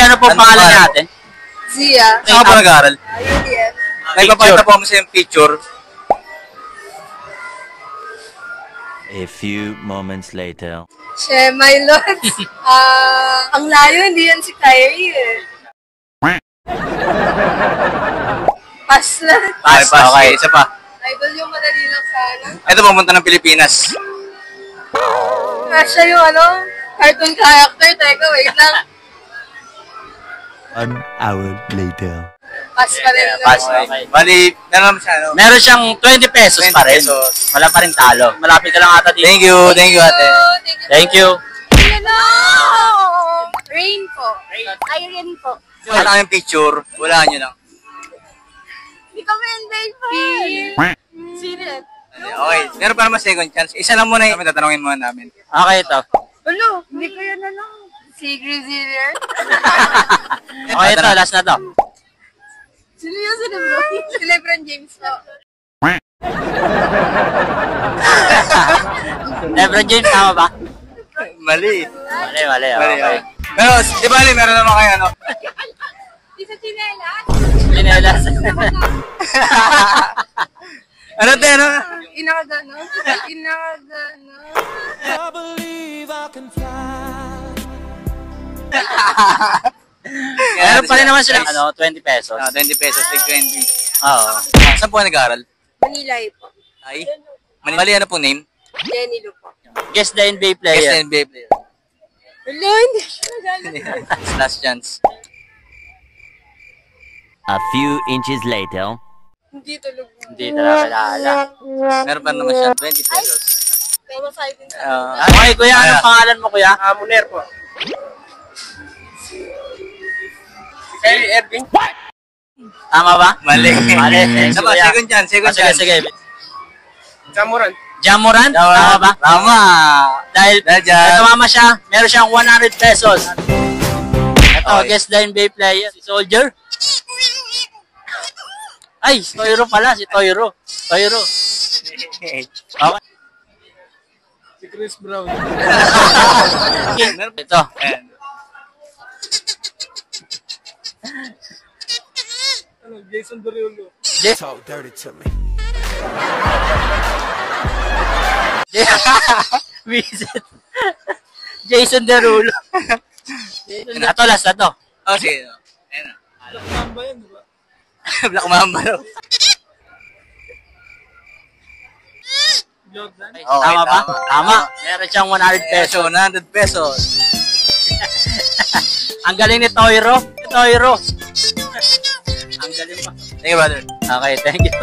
ano po pangalan natin? Zia. Saan ka po nag-aaral? UDF. Nagpapakita po kami sa yung picture. A few moments later. She, my lords. Ang layo, hindi yan si Kyrie eh. Pass na. Pass. Okay, isa pa. Idol yung madali lang sana. Ito pumunta ng Pilipinas. Siya yung cartoon character. Teka, wait lang. 1 hour later. Pass pa rin. Pass, okay. Bali, naman siya, Meron siyang 20 pesos 20 pa rin. pesos. Wala pa rin talo. Malapit ka lang ata dito. Thank you ate. Thank you. Rain po. Irene po. Wala kayong picture, wala nyo lang. Hindi kami invade pa. Sino? Okay, meron pa naman second chance. Isa lang muna yung tatanungin muna namin. Okay, ito. Ulo, hindi ko yan Si Grizzlier. Okay, ito. Last na to. Sino yung bro? Si LeBron James po. LeBron James, tama ba? Mali. Mali. Okay. Pero, di ba, meron naman kayo, Di sa chinelas? Pinelas. Ano tayo, Inakagano. I believe I can fly. Meron pa rin naman sila. 20 pesos. 20 pesos, like 20. Oo. Saan po nag-aaral? Manila po. Ay? Bali, ano po name? Jenny Lu po. Guess the NBA Yes, player. NBA player. Ulo, hindi siya nagalit. Last chance. A few inches later. Hindi tulog. Hindi talaga kilala. Meron pa naman siya, 20 pesos. Pero masaya din sa Okay, kuya. Anong pangalan mo, kuya? Muner po. Kyrie Irving? Tama ba? Mali. Mali. Sama, Kuya. second chance, second Sige, chance. sige. Jamoran. Jamoran? Tama ba? Tama. Dahil dyan. tumama siya, meron siyang 100 pesos. Ito, Okay. guess the NBA player. Si Soldier? Ay, si Toyro pala, si Toyro. Okay. Si Chris Brown. Ito. Ayan. Jason Derulo. Talk dirty to me. Visit. Jason Derulo. Ito, last na to. Oh, sige. Ayan na. Black Mamba yan, diba? Black Mamba, no? Okay, tama ba? Tama. Meron siyang 100 pesos. 100 pesos. Ang galing ni Toyro. Ang galing pa. Thank you, brother. Okay, thank you.